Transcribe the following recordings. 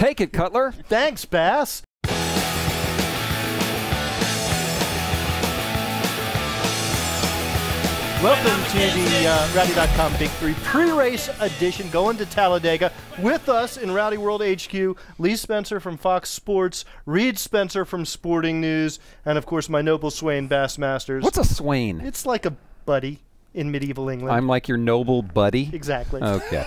Take it, Cutler. Thanks, Bass. Welcome to the Rowdy.com Big 3 pre-race edition, going to Talladega. With us in Rowdy World HQ, Lee Spencer from Fox Sports, Reed Spencer from Sporting News, and of course my noble swain, Bassmasters. What's a swain? It's like a buddy in medieval England. I'm like your noble buddy? Exactly. Okay.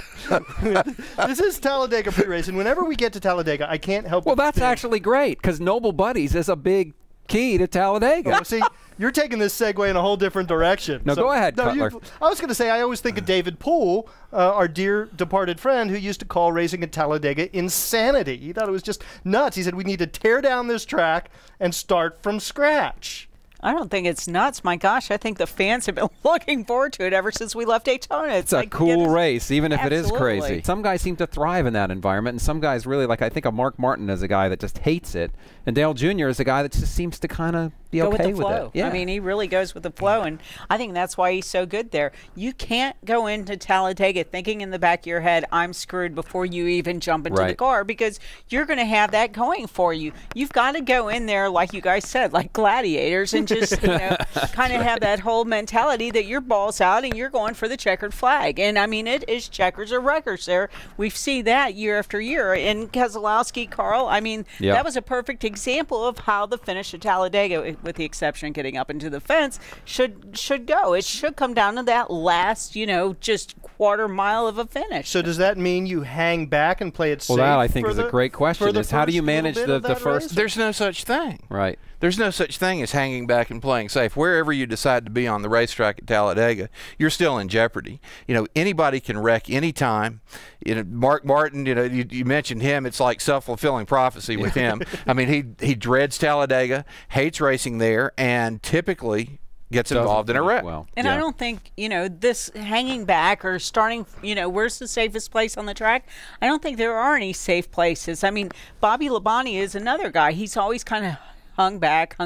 This is Talladega pre-race, and whenever we get to Talladega, I can't help Well, but that's think, actually great, because noble buddies is a big key to Talladega. Oh, see, you're taking this segue in a whole different direction. No, go ahead, Cutler. I was going to say, I always think of David Poole, our dear departed friend, who used to call racing at Talladega insanity. He thought it was just nuts. He said, we need to tear down this track and start from scratch. I don't think it's nuts. My gosh, I think the fans have been looking forward to it ever since we left Daytona. It's a like, cool race, even if it is Absolutely. crazy. Some guys seem to thrive in that environment, and some guys really, like I think of Mark Martin as a guy that just hates it, and Dale Jr. is a guy that just seems to kind of be go okay with the flow. it. Yeah. I mean, he really goes with the flow, and I think that's why he's so good there. You can't go into Talladega thinking in the back of your head, I'm screwed before you even jump into the car, because you're going to have that going for you. You've got to go in there, like you guys said, like gladiators, and just, you know, kind of have that whole mentality that your ball's out and you're going for the checkered flag. And, I mean, it is checkers or wreckers there. We see that year after year. And Keselowski, Carl, I mean, that was a perfect example of how the finish at Talladega, with the exception of getting up into the fence, should go. It should come down to that last, you know, just quarter mile of a finish. So does that mean you hang back and play it safe? Well, that I think is a great question. Is how do you manage the first? Race? There's no such thing. Right. There's no such thing as hanging back and playing safe. Wherever you decide to be on the racetrack at Talladega, you're still in jeopardy. You know, anybody can wreck anytime. You know, Mark Martin, you know, you mentioned him. It's like self-fulfilling prophecy with him. I mean, he dreads Talladega, hates racing there, and typically gets involved in a wreck. Well, and I don't think, you know, this hanging back or starting, you know, where's the safest place on the track? I don't think there are any safe places. I mean, Bobby Labonte is another guy. He's always kind of hung back.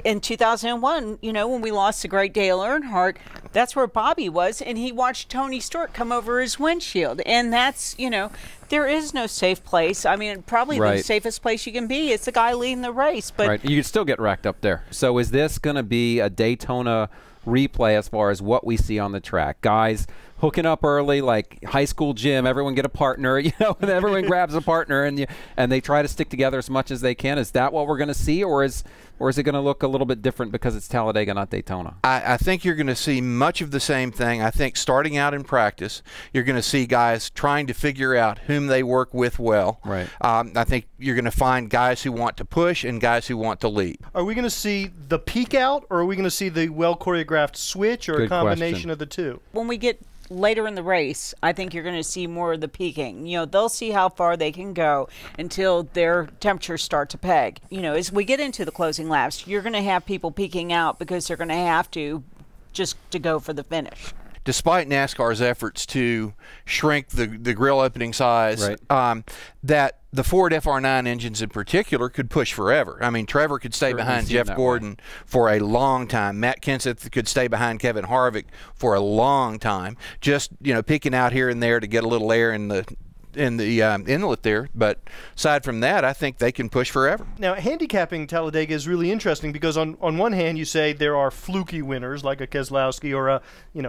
In 2001, you know, when we lost the great Dale Earnhardt, that's where Bobby was, and he watched Tony Stewart come over his windshield. And that's, you know, there is no safe place. I mean, probably the safest place you can be is the guy leading the race. But you could still get wrecked up there. So is this going to be a Daytona replay as far as what we see on the track? Guys hooking up early, like high school gym, everyone get a partner, you know, and everyone grabs a partner, and they try to stick together as much as they can. Is that what we're going to see, or is it going to look a little bit different because it's Talladega, not Daytona? I think you're going to see much of the same thing. I think starting out in practice, you're going to see guys trying to figure out whom they work with well. Right. I think you're going to find guys who want to push and guys who want to lead. Are we going to see the peak out, or are we going to see the well-choreographed switch, or a combination of the two? when we get later in the race, I think you're going to see more of the peaking. You know, they'll see how far they can go until their temperatures start to peg. You know, as we get into the closing laps, you're going to have people peaking out because they're going to have to just to go for the finish. Despite NASCAR's efforts to shrink the grill opening size, that the Ford FR9 engines in particular could push forever. I mean, Trevor could stay behind Jeff Gordon for a long time. Matt Kenseth could stay behind Kevin Harvick for a long time, just, you know, peeking out here and there to get a little air in the inlet there. But aside from that, I think they can push forever. Now, handicapping Talladega is really interesting because on one hand you say there are fluky winners like a Keselowski or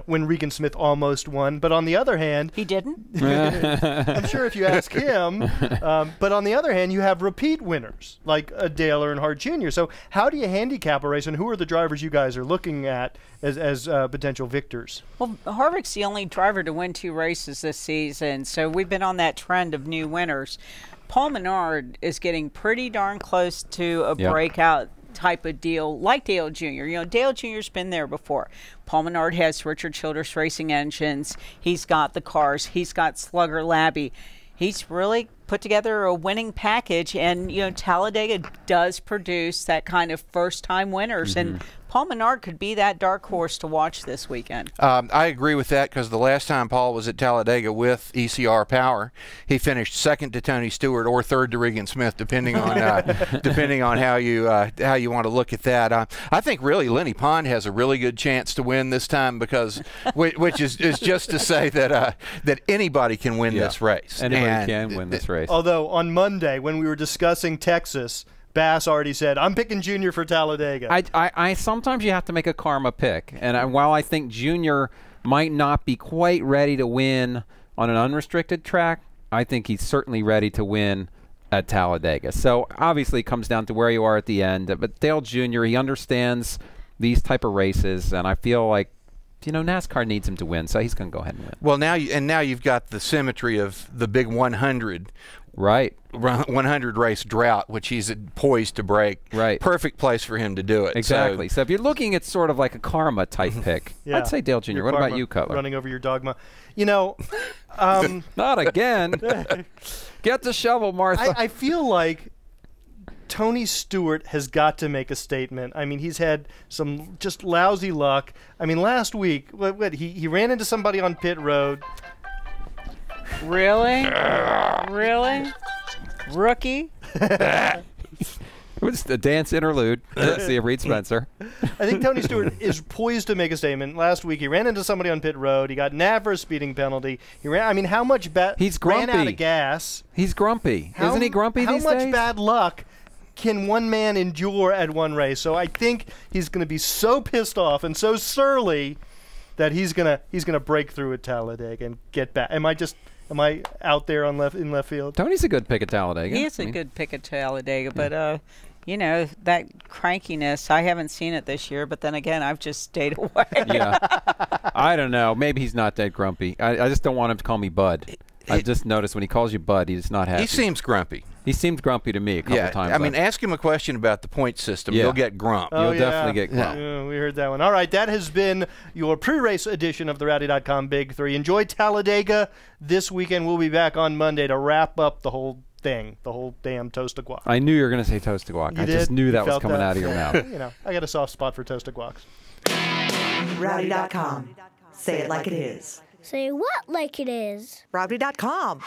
when Regan Smith almost won, but on the other hand he didn't. I'm sure if you ask him, but on the other hand you have repeat winners like a Dale Earnhardt Jr. So how do you handicap a race, and who are the drivers you guys are looking at as potential victors? Well, Harvick's the only driver to win 2 races this season, so we've been on that trend of new winners. Paul Menard is getting pretty darn close to a breakout type of deal like Dale Jr. You know, Dale Jr.'s been there before. Paul Menard has Richard Childress Racing engines. He's got the cars. He's got Slugger Labby. He's really put together a winning package, and, you know, Talladega does produce that kind of first-time winners, and Paul Menard could be that dark horse to watch this weekend. I agree with that because the last time Paul was at Talladega with ECR Power, he finished second to Tony Stewart or third to Regan Smith, depending on how you want to look at that. I think really Lenny Pond has a really good chance to win this time because, which is just to say that that anybody can win this race. Anybody can win this race. Although on Monday when we were discussing Texas, Bass already said, I'm picking Junior for Talladega. I sometimes you have to make a karma pick. And while I think Junior might not be quite ready to win on an unrestricted track, I think he's certainly ready to win at Talladega. So obviously it comes down to where you are at the end. But Dale Jr., he understands these type of races, and I feel like, you know, NASCAR needs him to win, so he's going to go ahead and win. Well, now you've got the symmetry of the big 100. Right. 100 race drought, which he's poised to break. Right. Perfect place for him to do it. Exactly. So if you're looking at sort of like a karma type pick, I'd say Dale Jr. What about you, Cutler? Running over your dogma. You know, not again. Get the shovel, Martha. I feel like Tony Stewart has got to make a statement. I mean, he's had some just lousy luck. I mean, last week, he ran into somebody on pit road. Really? Really? Rookie? It was a dance interlude. Let's see, Reed Spencer. I think Tony Stewart is poised to make a statement. Last week, he ran into somebody on pit road. He got nabbed for a speeding penalty. He ran. I mean, how much He's grumpy. ran out of gas? He's grumpy. Isn't he grumpy these days? How much bad luck can one man endure at one race? So I think he's going to be so pissed off and so surly that he's gonna break through at Talladega and get back. Am I out there in left field? Tony's a good pick at Talladega. He is a good pick at Talladega, but you know, that crankiness, I haven't seen it this year, but then again, I've just stayed away. Yeah. I don't know. Maybe he's not that grumpy. I just don't want him to call me Bud. I've just noticed when he calls you Bud, he's not happy. He seems grumpy. He seemed grumpy to me a couple times. I mean, ask him a question about the point system. You'll get grump. Oh, You'll definitely get grump. Yeah, we heard that one. All right, that has been your pre-race edition of the Rowdy.com Big Three. Enjoy Talladega this weekend. We'll be back on Monday to wrap up the whole thing, the whole damn toast of guac. I knew you were going to say toast of guac. I just knew that was coming out of your mouth. You know, I got a soft spot for toast of guacs. Rowdy.com. Say it like it is. Say what like it is? Rowdy.com.